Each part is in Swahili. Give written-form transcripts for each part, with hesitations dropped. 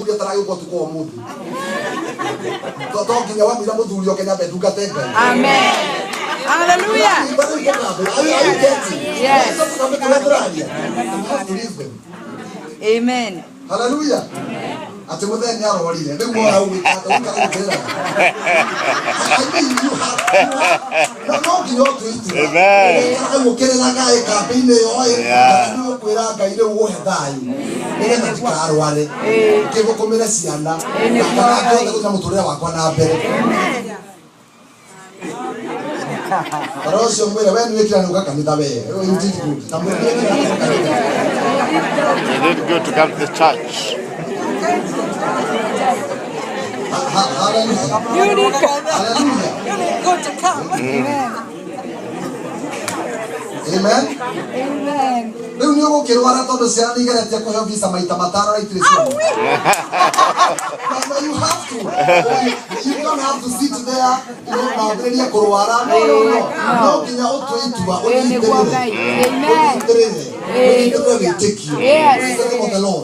muthuri atarayo ko tuko mutu to nginya wa mira muthuri okenya beduka tenga. Amen. Hallelujah. Yes. Amen. Hallelujah. Ati muthenya arorire ndio mora uwikata ukara. No nginya tuitu. Amen. Amukerera gae kapine yoe ndio kwira gaire wo hethayu. Nĩgetha tikarware kĩgũkũmĩre ciana kana gũthiĩ mũtũrĩre wakwa na mbere. Rocio mwĩre we nĩ wĩkĩra nũga kanitha we. You did good to come to the church. Hallelujah. You did good to come. Amen. Amen. Leo ni uko kirwara tondu ciana igeretie kuheo visa maita matano na itire ciana. You have to. You don't have to sit there. Na nderia kurwara. No kinya utwitua unyitirire. Amen. Yes.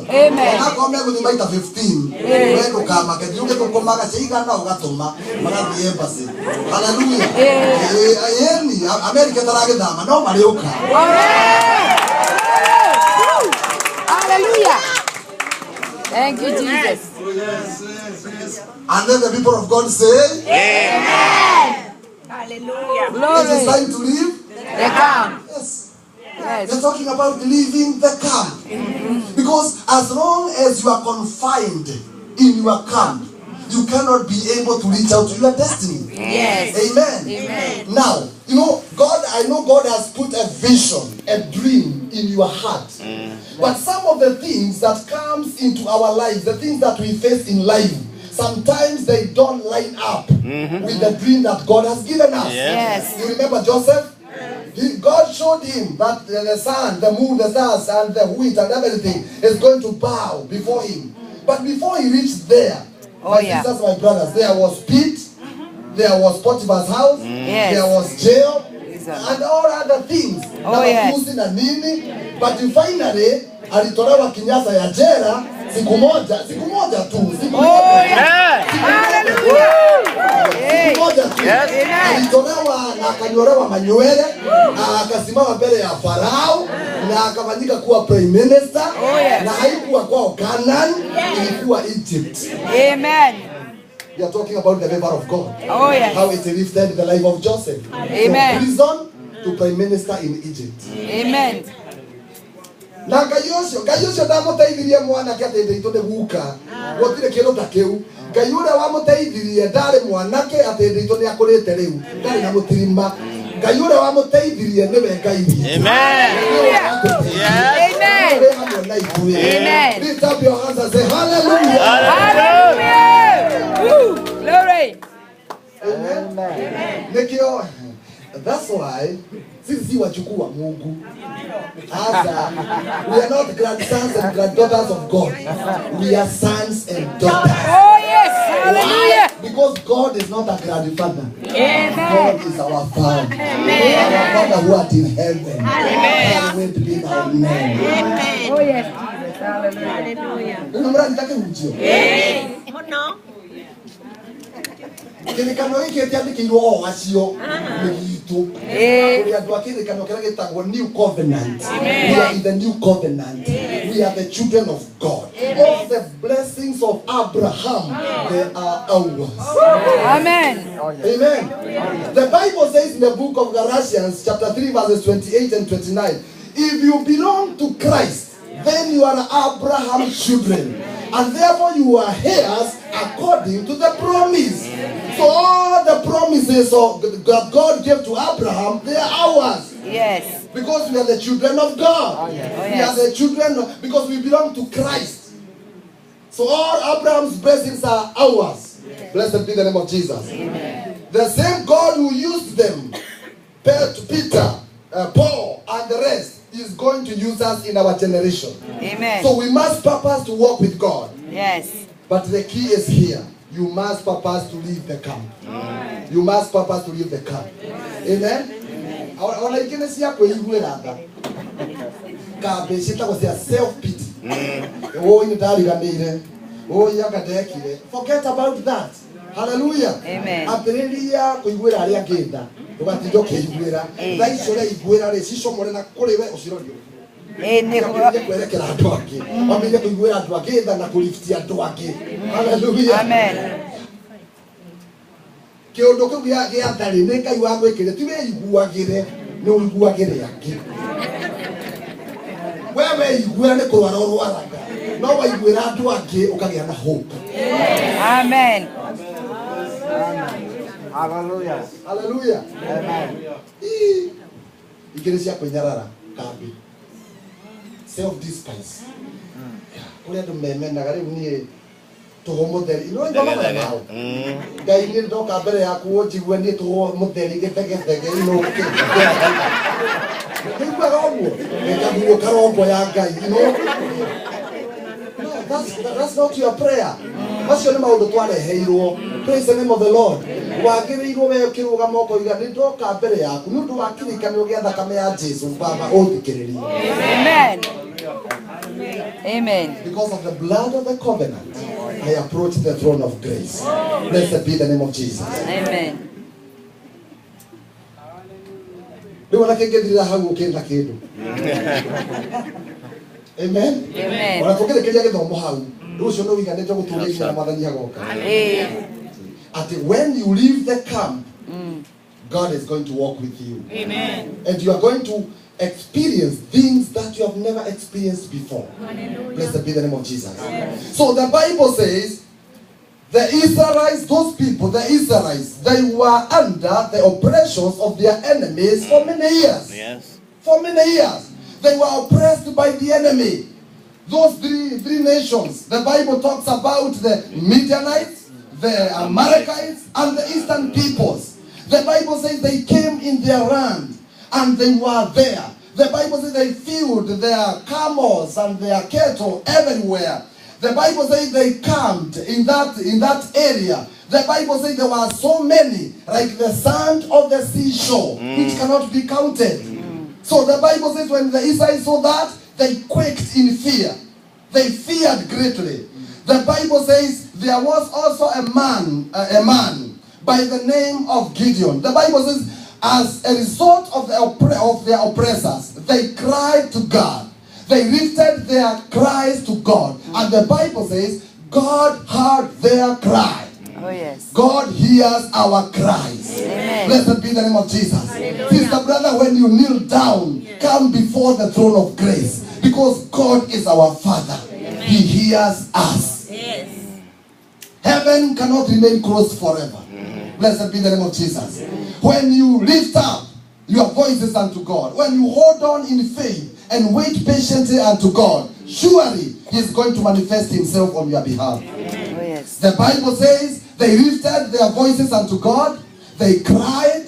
Amen. Akome guthi maita 15. Wendo kama kejuke kukomaga ciigana ugatuma magathie embassy. Hallelujah. Yeni America taragithama no mariuka. Hallelujah. Thank you, Jesus. And then the people of God say, Amen. Hallelujah. Glory. It is time to leave the camp. Yes. Yes. They're talking about leaving the camp. Because as long as you are confined in your camp, you cannot be able to reach out to your destiny. Yes. Amen. Amen. Now, you know, I know God has put a vision, a dream in your heart. But some of the things that comes into our lives, the things that we face in life, sometimes they don't line up with the dream that God has given us. Yes. You remember Joseph? God showed him that the sun, the moon, the stars, and the wheat and everything is going to bow before him. But before he reached there, my sisters, my brothers, there was pit, there was Potiphar's house, there was jail, and all other things. But finally, alitolewa kinyasa ya jela siku moja tu. Siku moja tu. Alitolewa na akanyolewa manywele, akasimama mbele ya Farao na akafanyika kuwa prime minister, na haikuwa kwao Canaan, ilikuwa Egypt. Amen. We are talking about the favor of God. How it lifted the life of Joseph. Amen. From prison to prime minister in Egypt. Amen. Na Gayosho ndamuteithirie mwana kĩateithĩtie ito guka gotire kindu ta kiu Gayure wa muteithirie ndari mwanake ateithĩtie ni akurite riu ndari na mutirima Gayure wa muteithirie niwe Ngai. Amen. Amen. Amen. Lift up your hands and say hallelujah. Hallelujah. Glory. Amen. Amen. That's why sisi wachukuu wa Mungu. We are not grandsons and granddaughters of God. We are sons and daughters. Oh yes, hallelujah. Because God is not a grandfather. Amen. God is our Father. Amen. Our Father who art in heaven. Amen. Hallowed be thy name. Amen. Oh yes, Jesus. Hallelujah. Unamra nitake ujio. No. Kirikano hiki etiandikirwo o acio migitu andu akirikano kira gitagwo new covenant. We are in the new covenant. We are the children of God. All the blessings of Abraham, they are ours. Amen. Amen. The Bible says in the book of Galatians chapter 3 verses 28 and 29, if you belong to Christ, then you are Abraham's children, and therefore you are heirs according to the promise. So all the promises that God gave to Abraham, they are ours. Yes. Because we are the children of God. We are the children because we belong to Christ. So all Abraham's blessings are ours. Blessed be the name of Jesus. Amen. The same God who used them, Peter, Paul, and the rest, is going to use us in our generation. Amen. So we must purpose to walk with God. Yes. But the key is here. You must purpose to leave the camp. Amen. You must purpose to leave the camp. Amen. Ona ikene cia kwĩiguĩra tha. Kambe ciĩtagwo cia self pity. Ni ndariganĩire. Oh, yakadekire. Forget about that. Hallelujah. Amen. Apereria kuigwira ari agenda. Ugatindo keigwira. Thaicio re igwira re cicomore na kuri we ucirorio. Kwerekera andu angi. Wamenya kuigwira andu angi na kuliftia andu angi. Hallelujah. Amen. Kiundu kiu gia thari ni Ngai wa gwikire ti we iguagire ni uiguagire angi. Wewe iguira ni kurwara urwaraga. No waiguira andu angi ukagia na hope. Amen. Hallelujah. Hallelujah. Amen. Igere cia kwinyarara kambi. Self despise. Ule ndo memenaga riu ni tuho mutheri. No ngoma nao. Ngai ni ndoka mbere yaku njigwe ni tuho mutheri githegethege ino. Ndigwa gomo. Ngaguo karombo ya Ngai, you know. No, that's not your prayer. Macio ni maundu twareheirwo. Praise the name of the Lord. Wagirirwo we kiruga moko iga ni ndoka mbere yaku ni undu wakirikanio gia thakame ya Jesu Baba uthikiririe. Amen. Amen. Because of the blood of the covenant, I approach the throne of grace. Blessed be the name of Jesus. Amen. Ni wana kengethira hau ukenda kindu. Amen. Amen. Wana tukirekeria githomo hau. Rucio no wiganite guturia na mathani hagoka. At when you leave the camp, God is going to walk with you. Amen. And you are going to experience things that you have never experienced before. Blessed be the name of Jesus. So the Bible says, the Israelites, those people, the Israelites, they were under the oppressions of their enemies for many years. Yes. For many years. They were oppressed by the enemy. Those three nations, the Bible talks about the Midianites, the Amalekites, and the eastern peoples. The Bible says they came in their land and they were there. The Bible says they filled their camels and their cattle everywhere. The Bible says they camped in that area. The Bible says there were so many, like the sand of the seashore, which cannot be counted. So the Bible says when the Israelites saw that, they quaked in fear. They feared greatly. The Bible says there was also a man by the name of Gideon. The Bible says as a result of their oppressors, they cried to God. They lifted their cries to God. And the Bible says God heard their cry. Oh yes. God hears our cries. Amen. Blessed be the name of Jesus. Sister, brother, when you kneel down, come before the throne of grace. Because God is our Father. He hears us. Yes. Heaven cannot remain closed forever. Blessed be the name of Jesus. When you lift up your voices unto God, when you hold on in faith and wait patiently unto God, surely He is going to manifest Himself on your behalf. Oh yes. The Bible says they lifted their voices unto God. They cried.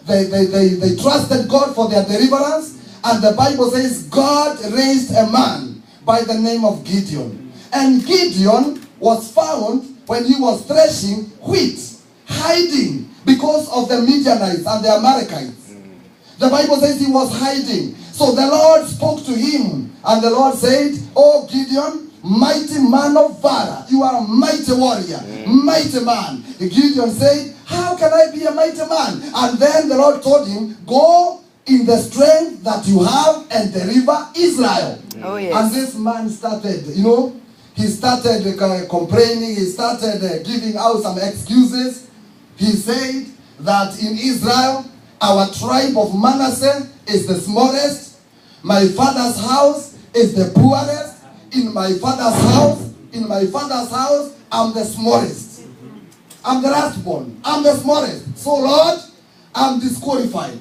They trusted God for their deliverance. And the Bible says God raised a man by the name of Gideon. And Gideon was found when he was threshing wheat, hiding because of the Midianites and the Amalekites. The Bible says he was hiding. So the Lord spoke to him. And the Lord said, "Oh Gideon, mighty man of valor, you are a mighty warrior, mighty man." Gideon said, "How can I be a mighty man?" And then the Lord told him, "Go in the strength that you have and deliver Israel." Oh yes. And this man started, he started complaining, he started giving out some excuses. He said that in Israel, our tribe of Manasseh is the smallest. My father's house is the poorest. In my father's house, I'm the smallest. I'm the lastborn. I'm the smallest. So Lord, I'm disqualified.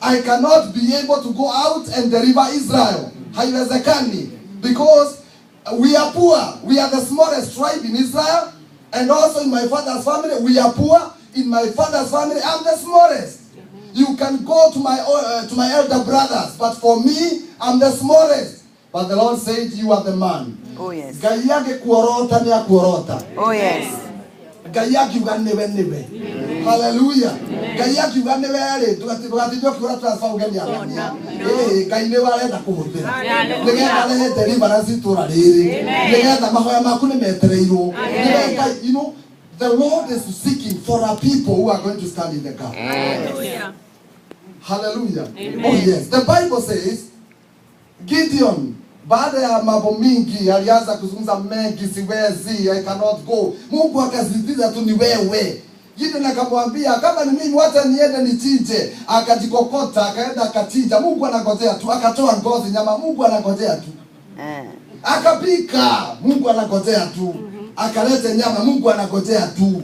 I cannot be able to go out and deliver Israel. Haiwezekani. Because we are poor. We are the smallest tribe in Israel. And also in my father's family, we are poor. In my father's family, I'm the smallest. You can go to my elder brothers. But for me, I'm the smallest. But the Lord said, "You are the man." Oh yes. Oh yes. Hallelujah. Ngai akiuga nĩ were tugatindwo kiuga transfer ugeni amania Ngai nĩ warenda kũhũthĩra nĩgetha rehe deliverance itũra rĩrĩ nĩgetha mahoya maku nĩ metereirwo you know the Lord is seeking for a people who are going to stand in the gap. Hallelujah. Oh yes, the Bible says Gideon baada ya mambo mingi alianza kuzungumza mengi, siwezi, I cannot go. Mungu akasisitiza tu ni wewe. Gideon akamwambia kama ni mimi wacha niende nichinje. Akajikokota akaenda akachinja. Mungu anangojea tu, akatoa ngozi nyama, Mungu anangojea tu. Akapika, Mungu anangojea tu. Akaleta nyama, Mungu anangojea tu.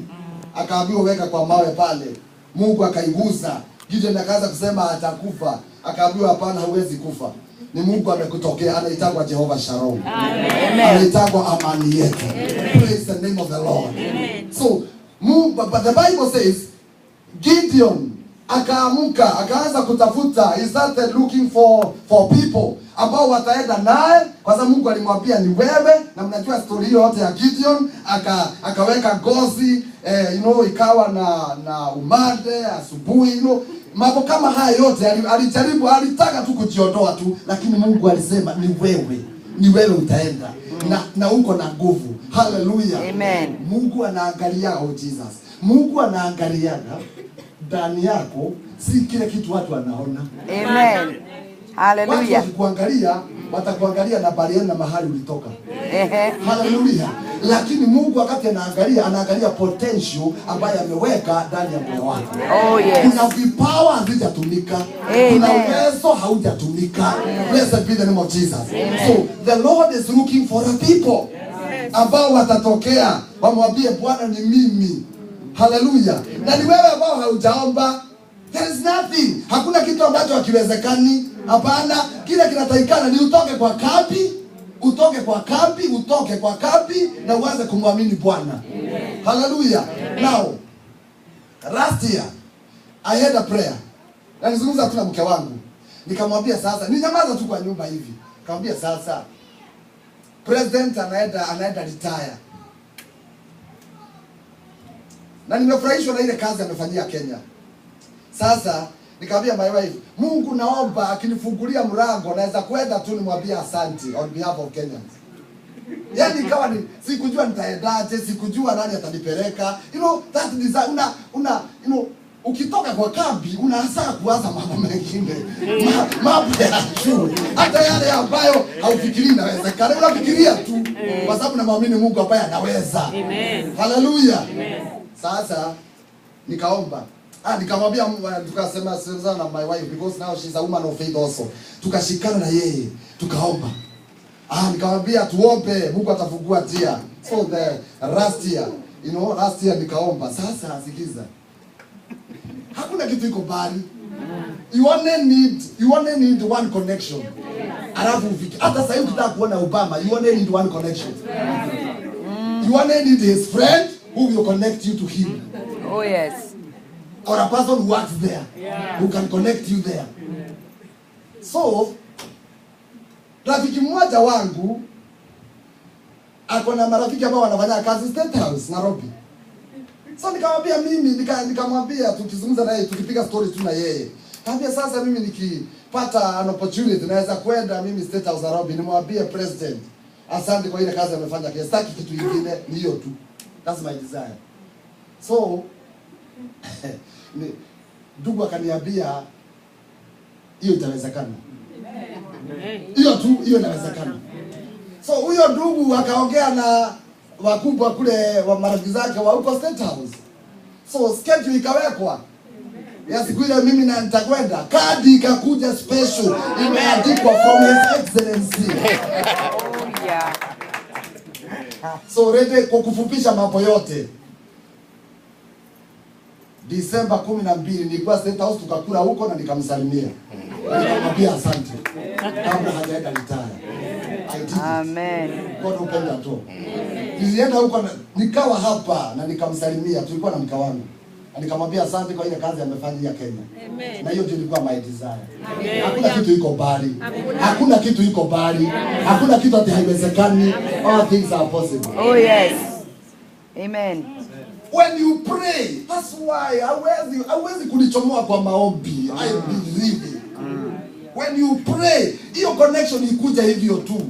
Akaambiwa weka kwa mawe pale. Mungu akaigusa. Gideon akaanza kusema atakufa. Akaambiwa hapana, huwezi kufa. Ni Mungu amekutokea, anaitwa Jehovah Shalom. Amen. Anaitwa amani yetu. Praise the name of the Lord. Amen. So, but the Bible says Gideon akaamuka, akaanza kutafuta. He started looking for people ambao wataenda naye, kwa sababu Mungu alimwambia ni wewe, na mnajua story yote ya Gideon. Akaweka gozi ikawa na umande asubuhi, mambo kama haya yote alijaribu, alitaka tu kujiondoa tu, lakini Mungu alisema ni wewe utaenda na uko na nguvu. Hallelujah. Amen. Mungu anaangalia, oh Jesus, Mungu anaangalia ndani yako, si kile kitu watu wanaona. Amen. Hallelujah. Watu kuangalia, watakuangalia na bariani na mahali ulitoka. Hallelujah. Lakini Mungu wakati anaangalia potential ambayo ameweka ndani ya moyo wako. Oh yes. Kuna vipawa havijatumika. Kuna uwezo haujatumika. Blessed be the name of Jesus. Amen. So the Lord is looking for a people ambao watatokea wamwambie Bwana ni mimi. Hallelujah. Na ni wewe ambao haujaomba. There is nothing. Hakuna kitu ambacho hakiwezekani. Hapana, kile kinatakikana ni utoke kwa kambi na uanze kumwamini Bwana. Hallelujah. Now, last year I had a prayer. Na nizungumza tu na mke wangu. Nikamwambia sasa, ninyamaza tu kwa nyumba hivi. Nikamwambia sasa, president anaenda retire. Na nimefurahishwa na ile kazi amefanyia Kenya. Sasa nikamwambia my wife, Mungu naomba akinifungulia mlango naweza kwenda tu nimwambie asante on behalf of Kenyans. Yaani ikawa sikujua nitaendaje, sikujua nani atanipeleka. That desire ukitoka kwa kambi unaanza kuwaza mambo mengine. Mambo ya juu. Hata yale ambayo haufikiri inawezekana, unafikiria tu kwa sababu namwamini Mungu ambaye anaweza. Amen. Hallelujah. Amen. Sasa nikaomba. Nikamwambia, tukasema sana na my wife because now she's a woman of faith also. Tukashikana na yeye, tukaomba. Nikamwambia tuombe, Mungu atafungua njia. So the last year nikaomba. Sasa sikiza. Hakuna kitu iko bali. You only need one connection. Alafu ufike. Hata sasa hivi tutaka kuona Obama, you only need one connection. You only need his friend who will connect you to him. Oh yes. Or a person who works there, who can connect you there. So, rafiki mmoja wangu ako na marafiki ambao wanafanya kazi State House Nairobi. So nikamwambia nikamwambia tukizungumza naye, tukipiga story tu na yeye. Nikamwambia sasa mimi nikipata an opportunity naweza kwenda mimi State House Nairobi nimwambie president asante kwa ile kazi amefanya. Sitaki kitu kingine, ni hiyo tu. That's my desire. So ndugu akaniambia hiyo itawezekana. Hiyo inawezekana. So huyo ndugu akaongea na wakubwa kule wa marafiki zake wa huko State House. So schedule ikawekwa. Ya siku ile mimi na nitakwenda. Kadi ikakuja special imeandikwa from His Excellency. Oh yeah. So ready kwa kufupisha mambo yote. Disemba 12 nilikuwa State House, tukakula huko na nikamsalimia. Nikamwambia asante. Kabla hajaenda retire. Amen. God open that door. Nilienda huko nikawa hapa na nikamsalimia, tulikuwa na mke wangu. Nikamwambia asante kwa ile kazi amefanya Kenya. Amen. Na hiyo ndio ilikuwa my desire. Hakuna kitu iko bali. Hakuna kitu iko bali. Hakuna kitu haiwezekani. All things are possible. Oh yes. Amen. When you pray, that's why hawezi kunichomoa kwa maombi. I believe it. When you pray, hiyo connection ikuja hivyo tu.